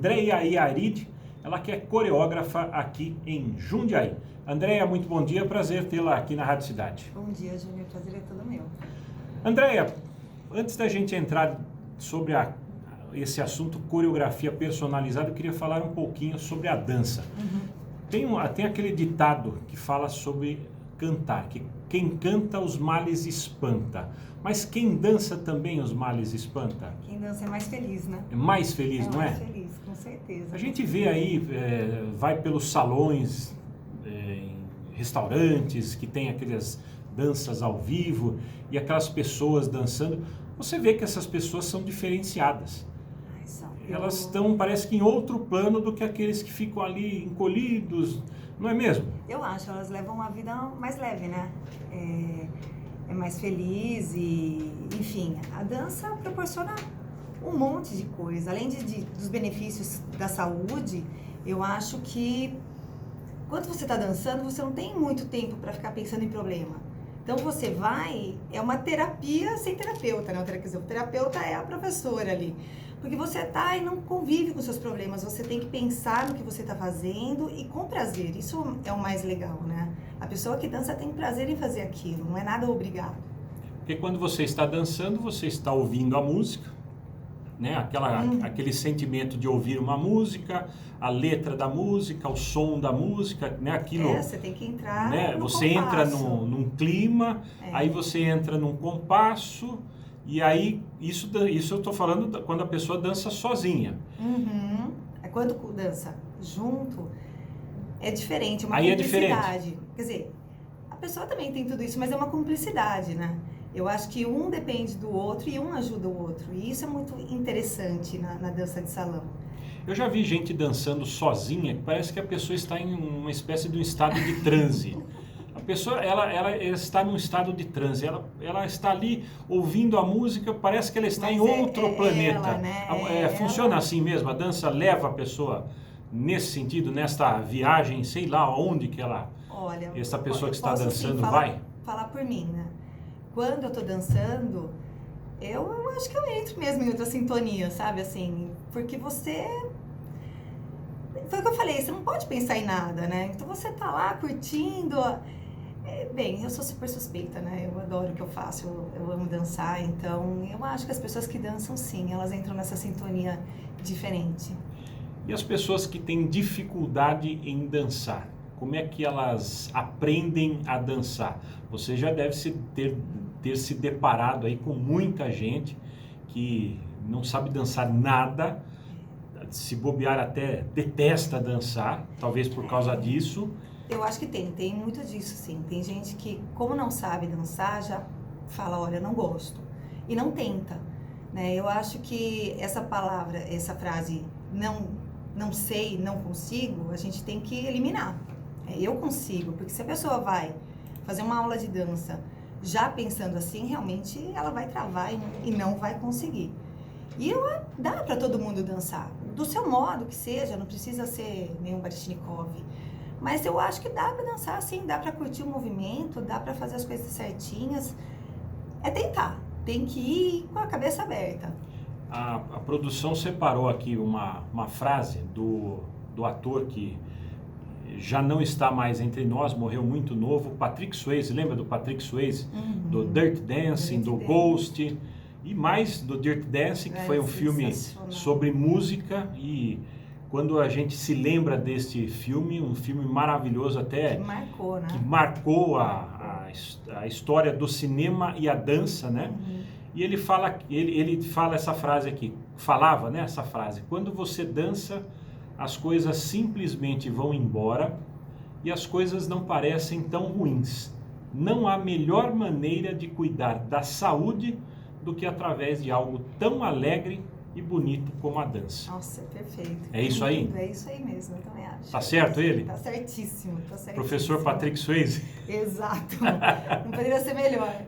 Andréia Iarid, ela que é coreógrafa aqui em Jundiaí. Andréia, muito bom dia, prazer tê-la aqui na Rádio Cidade. Bom dia, Júnior, prazer é todo meu. Andréia, antes da gente entrar sobre esse assunto coreografia personalizada, eu queria falar um pouquinho sobre a dança. Tem aquele ditado que fala sobre cantar, que quem canta os males espanta, mas quem dança também os males espanta? Quem dança é mais feliz, né? É mais feliz, não é? É mais feliz, com certeza. A gente vê aí, vai pelos salões, em restaurantes que tem aquelas danças ao vivo e aquelas pessoas dançando, você vê que essas pessoas são diferenciadas. Ai, são. Elas estão, parece que em outro plano do que aqueles que ficam ali encolhidos, não é mesmo? Eu acho, elas levam uma vida mais leve, né? É mais feliz e, enfim, a dança proporciona um monte de coisa. Além dos benefícios da saúde, eu acho que quando você está dançando, você não tem muito tempo para ficar pensando em problema. Então você vai, é uma terapia sem terapeuta, né? Quer dizer, o terapeuta é a professora ali. Porque você tá e não convive com seus problemas, você tem que pensar no que você está fazendo e com prazer. Isso é o mais legal, né? A pessoa que dança tem prazer em fazer aquilo, não é nada obrigado. Porque quando você está dançando, você está ouvindo a música, né? Aquele sentimento de ouvir uma música, a letra da música, o som da música, né? Aquilo, você tem que entrar, né? no Você compasso. entra num clima, aí você entra num compasso, e aí isso eu estou falando quando a pessoa dança sozinha. Quando dança junto, é diferente, uma aí cumplicidade. É diferente. Quer dizer, a pessoa também tem tudo isso, mas é uma cumplicidade, né? Eu acho que um depende do outro e um ajuda o outro. E isso é muito interessante na dança de salão. Eu já vi gente dançando sozinha, que parece que a pessoa está em uma espécie de um estado de transe. A pessoa, ela está num estado de transe, ela está ali ouvindo a música, parece que ela está em outro planeta. Ela, né? Funciona assim mesmo, a dança leva a pessoa nesse sentido, nesta viagem, sei lá onde que essa pessoa que está dançando vai? Falar por mim, né? Quando eu tô dançando, eu acho que eu entro mesmo em outra sintonia, sabe? Assim, porque você... Foi o que eu falei, você não pode pensar em nada, né? Então você tá lá curtindo... Bem, eu sou super suspeita, né? Eu adoro o que eu faço, eu amo dançar, então eu acho que as pessoas que dançam, sim, elas entram nessa sintonia diferente. E as pessoas que têm dificuldade em dançar, como é que elas aprendem a dançar? Você já deve ter se deparado aí com muita gente que não sabe dançar nada, se bobear até detesta dançar, talvez por causa disso. Eu acho que tem muito disso, sim. Tem gente que, como não sabe dançar, já fala, olha, não gosto. E não tenta, né? Eu acho que essa palavra, essa frase, não sei, não consigo, a gente tem que eliminar. Eu consigo, porque se a pessoa vai fazer uma aula de dança já pensando assim, realmente ela vai travar e não vai conseguir. E dá para todo mundo dançar, do seu modo que seja, não precisa ser nenhum Baryshnikov. Mas eu acho que dá para dançar assim, dá para curtir o movimento, dá para fazer as coisas certinhas. É tentar, tem que ir com a cabeça aberta. A produção separou aqui uma frase do ator que já não está mais entre nós, morreu muito novo, Patrick Swayze, lembra do Patrick Swayze? Do Dirty Dancing, do Ghost, e mais do Dirty Dancing, que foi um filme sobre música, e quando a gente se lembra deste filme, um filme maravilhoso até, que marcou, né? Que marcou a história do cinema e a dança, né? E ele fala essa frase aqui, falava, né, essa frase, quando você dança, as coisas simplesmente vão embora e as coisas não parecem tão ruins. Não há melhor maneira de cuidar da saúde do que através de algo tão alegre e bonito como a dança. Nossa, é perfeito. É isso aí? É isso aí mesmo, eu também acho. Tá certo ele? Tá certíssimo, tá certíssimo. Professor Patrick Swayze? Exato, não poderia ser melhor.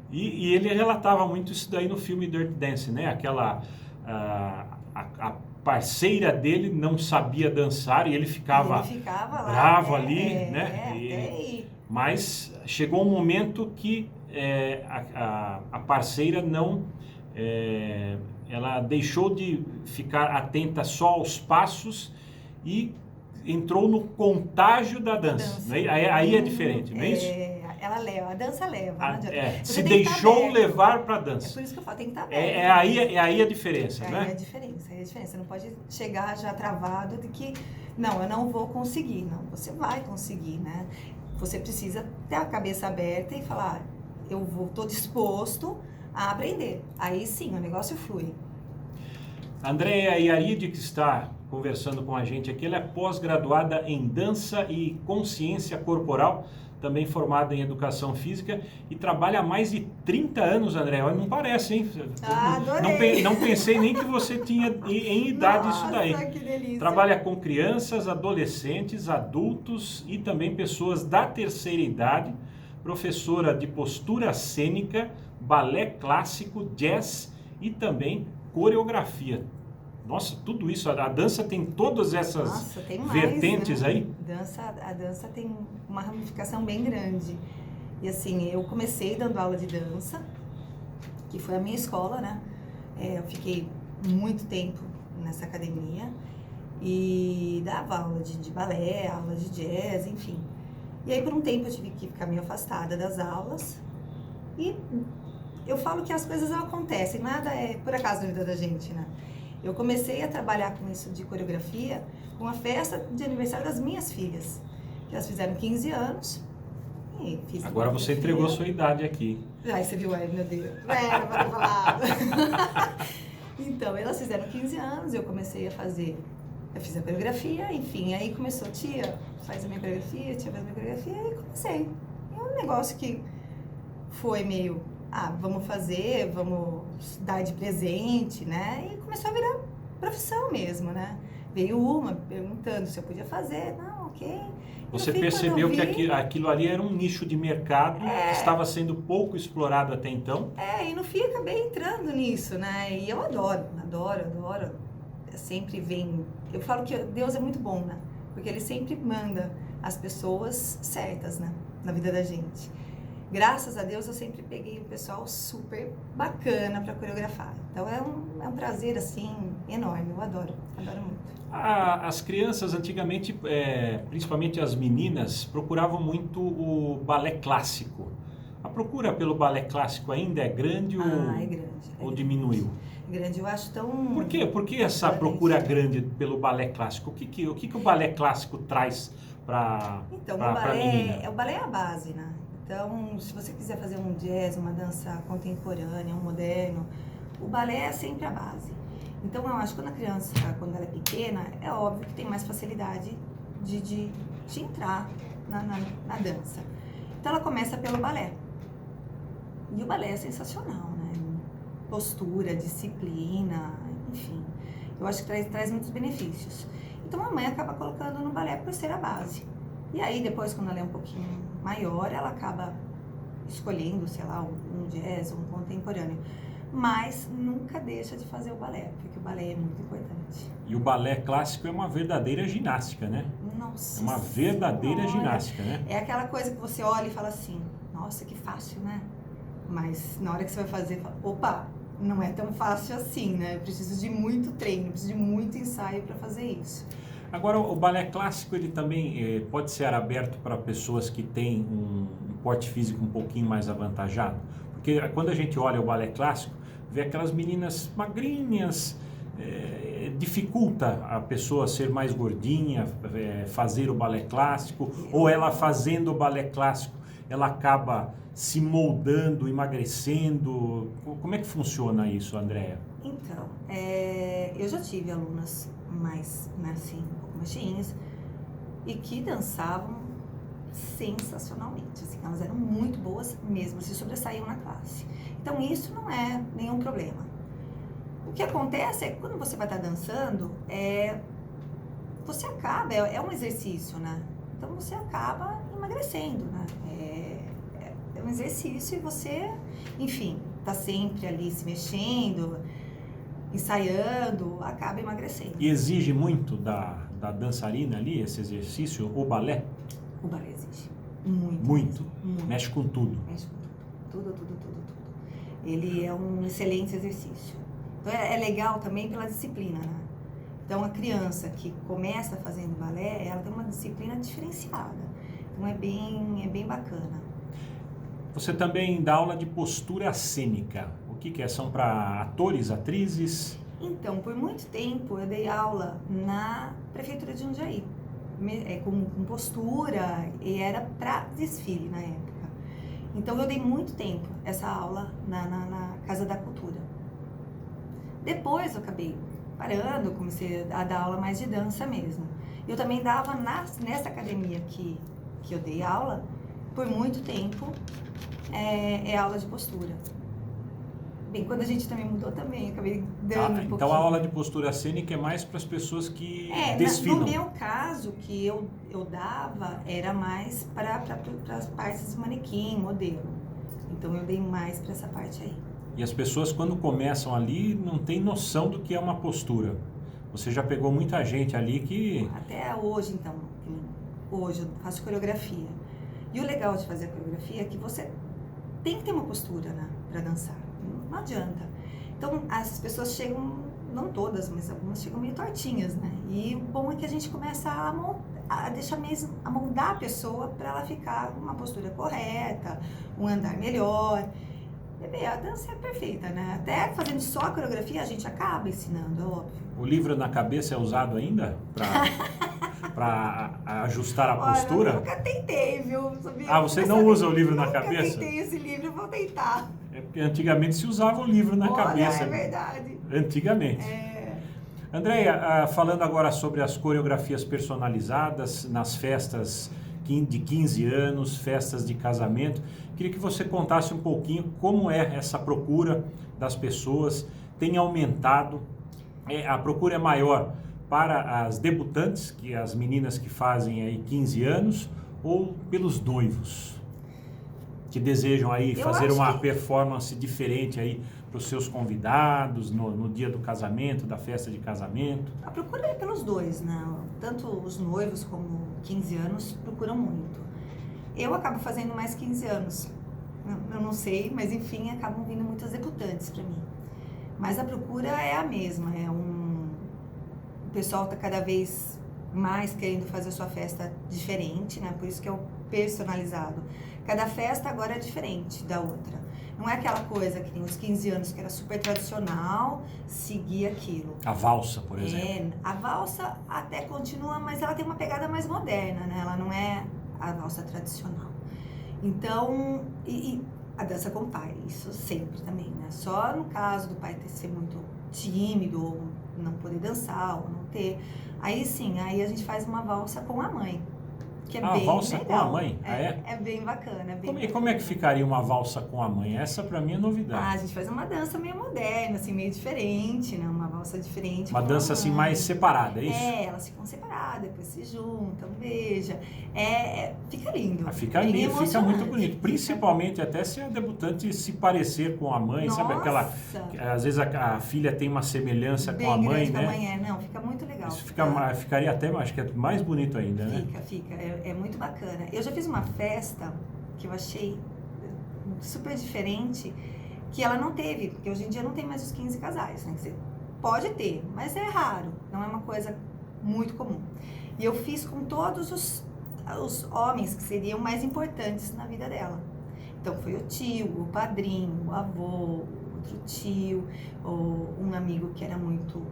E ele relatava muito isso daí no filme Dirty Dancing, né? Aquela... a parceira dele não sabia dançar e ele ficava bravo lá, ali, né? Mas chegou um momento que a parceira não ela deixou de ficar atenta só aos passos e entrou no contágio da dança. Aí é diferente, não é isso? Ela leva, a dança leva. Não adianta. Se deixou levar para a dança. É por isso que eu falo, tem que estar aberto. Aí a diferença, né? Aí é a diferença. Você não pode chegar já travado de que, não, eu não vou conseguir. Não, você vai conseguir, né? Você precisa ter a cabeça aberta e falar, estou disposto a aprender. Aí sim, o negócio flui. Andréa Yaride, que está conversando com a gente aqui, ela é pós-graduada em dança e consciência corporal, também formada em educação física e trabalha há mais de 30 anos, Andréa. Não parece, hein? Adorei. Não pensei nem que você tinha em idade. Nossa, isso daí. Que delícia. Trabalha com crianças, adolescentes, adultos e também pessoas da terceira idade, professora de postura cênica, balé clássico, jazz e também coreografia. Nossa, tudo isso, a dança tem todas essas vertentes, né? Aí? A dança tem uma ramificação bem grande. E assim, eu comecei dando aula de dança, que foi a minha escola, né? Eu fiquei muito tempo nessa academia e dava aula de balé, aula de jazz, enfim. E aí por um tempo eu tive que ficar meio afastada das aulas e eu falo que as coisas acontecem, nada é por acaso na vida da gente, né? Eu comecei a trabalhar com isso de coreografia com a festa de aniversário das minhas filhas, que elas fizeram 15 anos e fiz. Agora você entregou a sua idade aqui. Ai, você viu aí, meu Deus. Não pode ter falado. Então, elas fizeram 15 anos, eu comecei a fazer, eu fiz a coreografia, enfim, aí começou, tia, faz a minha coreografia, tia faz a minha coreografia, e comecei. É um negócio que foi meio, vamos fazer, vamos dar de presente, né? E começou a virar profissão mesmo, né? Veio uma perguntando se eu podia fazer, não, ok. Você percebeu que aquilo ali era um nicho de mercado que estava sendo pouco explorado até então? E no fim acabei entrando nisso, né? E eu adoro. Sempre vem... Eu falo que Deus é muito bom, né? Porque Ele sempre manda as pessoas certas, né? Na vida da gente. Graças a Deus eu sempre peguei um pessoal super bacana para coreografar. Então é um prazer assim enorme, eu adoro muito. As crianças antigamente, principalmente as meninas, procuravam muito o balé clássico. A procura pelo balé clássico ainda é grande ou diminuiu? É grande, eu acho tão... Por quê? Por que essa procura grande pelo balé clássico? O que o balé clássico traz para a menina? O balé é a base, né? Então, se você quiser fazer um jazz, uma dança contemporânea, um moderno, o balé é sempre a base. Então, eu acho que quando a criança, quando ela é pequena, é óbvio que tem mais facilidade de entrar na dança. Então, ela começa pelo balé. E o balé é sensacional, né? Postura, disciplina, enfim. Eu acho que traz muitos benefícios. Então, a mãe acaba colocando no balé por ser a base. E aí, depois, quando ela é um pouquinho maior, ela acaba escolhendo, sei lá, um jazz, um contemporâneo. Mas nunca deixa de fazer o balé, porque o balé é muito importante. E o balé clássico é uma verdadeira ginástica, né? Nossa. É uma verdadeira ginástica, né? É aquela coisa que você olha e fala assim, nossa, que fácil, né? Mas na hora que você vai fazer, fala, opa, não é tão fácil assim, né? Eu preciso de muito treino, preciso de muito ensaio para fazer isso. Agora, o balé clássico, ele também pode ser aberto para pessoas que têm um porte físico um pouquinho mais avantajado? Porque quando a gente olha o balé clássico, vê aquelas meninas magrinhas, dificulta a pessoa ser mais gordinha, fazer o balé clássico, ou ela fazendo o balé clássico, ela acaba se moldando, emagrecendo. Como é que funciona isso, Andréa? Então, eu já tive alunas mais, assim, um pouco mais cheinhas e que dançavam sensacionalmente, assim, elas eram muito boas mesmo, se sobressaíam na classe. Então isso não é nenhum problema. O que acontece é que quando você vai estar dançando, você acaba, é um exercício, né? Então você acaba emagrecendo, né? É um exercício e você, enfim, tá sempre ali se mexendo, ensaiando, acaba emagrecendo. E exige muito da dançarina ali, esse exercício, o balé? O balé exige. Muito. Muito? Mexe com tudo? Mexe com tudo. Tudo. Ele é um excelente exercício. Então é legal também pela disciplina, né? Então a criança que começa fazendo balé, ela tem uma disciplina diferenciada. Então é bem bacana. Você também dá aula de postura cênica. O que é? São para atores, atrizes? Então, por muito tempo eu dei aula na prefeitura de Jundiaí, com postura, e era para desfile na época. Então eu dei muito tempo essa aula na Casa da Cultura. Depois eu acabei parando, comecei a dar aula mais de dança mesmo. Eu também dava nessa academia que eu dei aula, por muito tempo, aula de postura. Bem, quando a gente também mudou também, acabei dando um pouquinho. Então a aula de postura cênica é mais para as pessoas que desfilam. No meu caso, que eu dava, era mais para as partes de manequim, modelo. Então eu dei mais para essa parte aí. E as pessoas, quando começam ali, não tem noção do que é uma postura. Você já pegou muita gente ali que... Até hoje, então. Hoje eu faço coreografia. E o legal de fazer a coreografia é que você tem que ter uma postura, né, para dançar. Não adianta. Então, as pessoas chegam, não todas, mas algumas chegam meio tortinhas, né? E o bom é que a gente começa a deixar mesmo, a moldar a pessoa para ela ficar com uma postura correta, um andar melhor. E, a dança é perfeita, né? Até fazendo só a coreografia, a gente acaba ensinando, é óbvio. O livro na cabeça é usado ainda para ajustar a postura? Olha, eu nunca tentei, viu? Você não usa o livro na cabeça? Eu tentei esse livro, vou tentar. É porque antigamente se usava o livro na cabeça. É verdade. Antigamente. Andréia, falando agora sobre as coreografias personalizadas nas festas de 15 anos, festas de casamento, queria que você contasse um pouquinho como é essa procura das pessoas. Tem aumentado, a procura é maior para as debutantes, que as meninas que fazem aí 15 anos, ou pelos noivos, que desejam aí fazer uma performance diferente aí para os seus convidados no dia do casamento, da festa de casamento? A procura é pelos dois, né? Tanto os noivos como 15 anos procuram muito. Eu acabo fazendo mais 15 anos. Eu não sei, mas enfim, acabam vindo muitas debutantes para mim. Mas a procura é a mesma, o pessoal está cada vez mais querendo fazer a sua festa diferente, né? Por isso que é o personalizado. Cada festa agora é diferente da outra. Não é aquela coisa que tem os 15 anos que era super tradicional, seguir aquilo. A valsa, por exemplo. A valsa até continua, mas ela tem uma pegada mais moderna, né? Ela não é a valsa tradicional. Então, e a dança com o pai, isso sempre também, né? Só no caso do pai ser muito tímido, ou não poder dançar, ou não ter. Aí sim, aí a gente faz uma valsa com a mãe. Que é bem valsa legal. Com a mãe? É bem bacana. E como é que ficaria uma valsa com a mãe? Essa pra mim é novidade. A gente faz uma dança meio moderna, assim, meio diferente, né? Uma valsa diferente. Uma dança assim mais separada, é isso? Elas ficam separadas, depois se juntam, beija. Fica lindo. Fica lindo, fica muito bonito. Principalmente até se a debutante se parecer com a mãe, sabe aquela... Às vezes a filha tem uma semelhança com a mãe, né? Com a mãe, não, fica muito legal. Isso ficaria até, acho que é mais bonito ainda, né? Fica. É muito bacana. Eu já fiz uma festa que eu achei super diferente, que ela não teve, porque hoje em dia não tem mais os 15 casais, né? Você pode ter, mas é raro, não é uma coisa muito comum. E eu fiz com todos os homens que seriam mais importantes na vida dela. Então foi o tio, o padrinho, o avô, outro tio, ou um amigo que era muito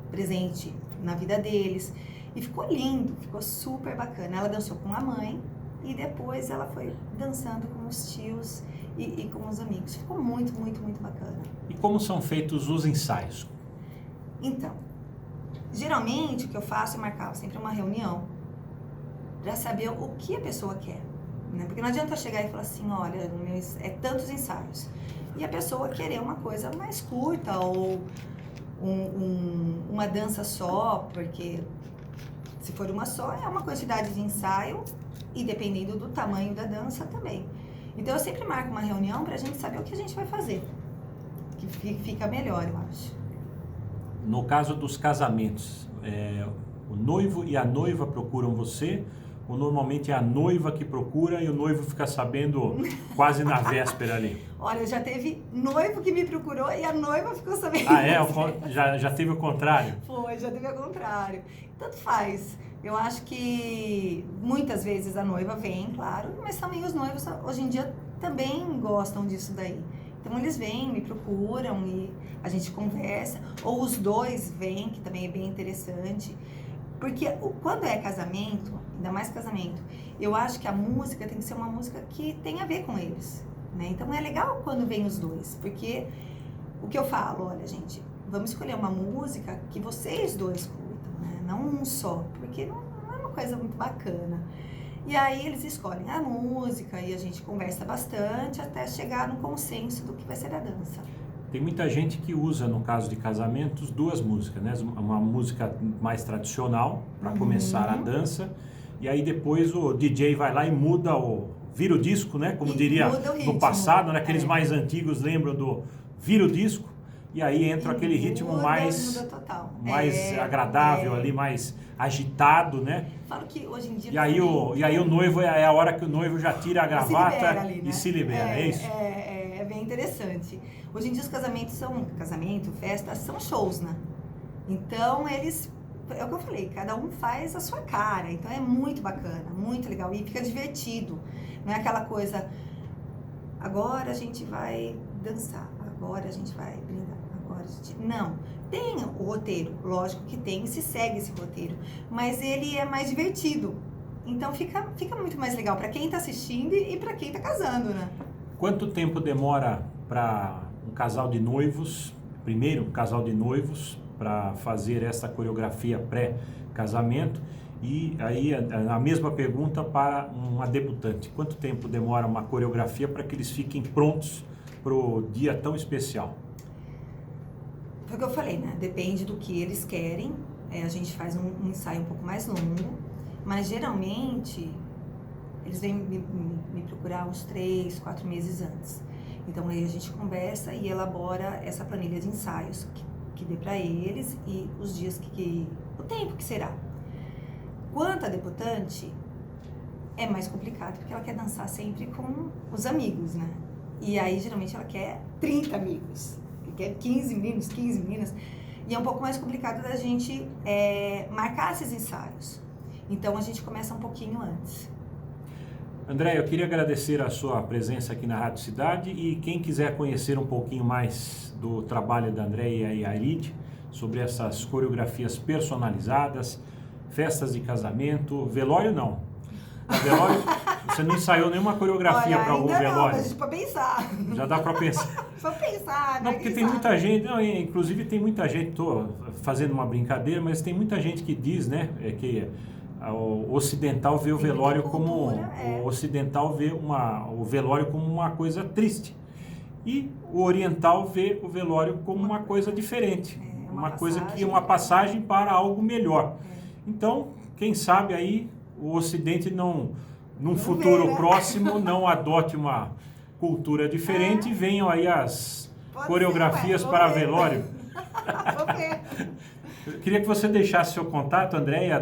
presente na vida deles. E ficou lindo, ficou super bacana. Ela dançou com a mãe e depois ela foi dançando com os tios e com os amigos. Ficou muito, muito, muito bacana. E como são feitos os ensaios? Então, geralmente o que eu faço é marcar sempre uma reunião para saber o que a pessoa quer, né? Porque não adianta eu chegar e falar assim, olha, é tantos ensaios. E a pessoa querer uma coisa mais curta ou uma dança só, porque se for uma só, é uma quantidade de ensaio e dependendo do tamanho da dança também. Então eu sempre marco uma reunião pra gente saber o que a gente vai fazer, que fica melhor, eu acho. No caso dos casamentos, o noivo e a noiva procuram você ou normalmente é a noiva que procura e o noivo fica sabendo quase na véspera ali? Olha, já teve noivo que me procurou e a noiva ficou sabendo. Ah, é? Já teve o contrário? Foi, já teve ao contrário. Tanto faz. Eu acho que muitas vezes a noiva vem, claro, mas também os noivos hoje em dia também gostam disso daí. Então eles vêm, me procuram e a gente conversa. Ou os dois vêm, que também é bem interessante. Porque quando é casamento, ainda mais casamento, eu acho que a música tem que ser uma música que tem a ver com eles, né? Então é legal quando vem os dois, porque o que eu falo, olha gente, vamos escolher uma música que vocês dois curtam, né? Não um só, porque não é uma coisa muito bacana. E aí eles escolhem a música e a gente conversa bastante até chegar no consenso do que vai ser a dança. Tem muita gente que usa, no caso de casamentos, duas músicas, né? Uma música mais tradicional, para começar a dança, e aí depois o DJ vai lá e vira o disco, né? Como diria no passado, né? Aqueles mais antigos lembram do vira o disco, e aí entra aquele ritmo mais agradável ali, mais agitado, né? Falo que hoje em dia... E aí o noivo, é a hora que o noivo já tira a gravata ali, né? E se libera, é isso? É bem interessante. Hoje em dia os casamentos festas, são shows, né? Então eles, é o que eu falei, cada um faz a sua cara, então é muito bacana, muito legal e fica divertido. Não é aquela coisa, agora a gente vai dançar, agora a gente vai brindar, agora a gente... Não, tem o roteiro, lógico que tem, se segue esse roteiro, mas ele é mais divertido. Então fica muito mais legal para quem tá assistindo e para quem tá casando, né? Quanto tempo demora para um casal de noivos, primeiro um casal de noivos, para fazer essa coreografia pré-casamento? E aí a mesma pergunta para uma debutante. Quanto tempo demora uma coreografia para que eles fiquem prontos para o dia tão especial? Foi o que eu falei, né? Depende do que eles querem. A gente faz um ensaio um pouco mais longo, mas geralmente eles vêm me procurar uns 3, 4 meses antes. Então aí a gente conversa e elabora essa planilha de ensaios que dê para eles e os dias o tempo que será. Quanto a debutante, é mais complicado porque ela quer dançar sempre com os amigos, né? E aí geralmente ela quer 30 amigos, quer 15 meninas. E é um pouco mais complicado da gente marcar esses ensaios. Então a gente começa um pouquinho antes. André, eu queria agradecer a sua presença aqui na Rádio Cidade e quem quiser conhecer um pouquinho mais do trabalho da Andréia Iaride, sobre essas coreografias personalizadas, festas de casamento, velório não. Velório, você não ensaiou nenhuma coreografia para algum velório? Não, mas para pensar. Já dá para pensar. Para pensar, né? Não, porque tem muita gente, inclusive tem muita gente, estou fazendo uma brincadeira, mas tem muita gente que diz, né, que o ocidental vê o velório como o ocidental vê o velório como uma coisa triste e o oriental vê o velório como uma coisa diferente, uma passagem para algo melhor. Então, quem sabe aí o Ocidente num futuro próximo não adote uma cultura diferente e venham aí as coreografias para velório. Vou ver. Eu queria que você deixasse seu contato, Andréia,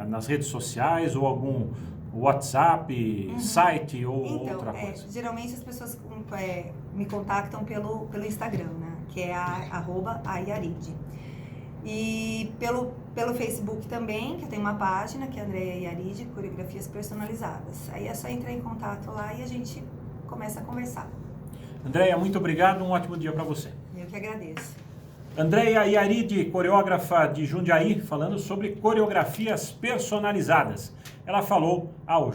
nas redes sociais ou algum WhatsApp, site ou outra coisa. Geralmente as pessoas me contactam pelo Instagram, né? Que é @aiaride. E pelo Facebook também, que tem uma página que é Andréia Iaride, Coreografias Personalizadas. Aí é só entrar em contato lá e a gente começa a conversar. Andréia, muito obrigado, um ótimo dia para você. Eu que agradeço. Andréia Iaride, coreógrafa de Jundiaí, falando sobre coreografias personalizadas. Ela falou ao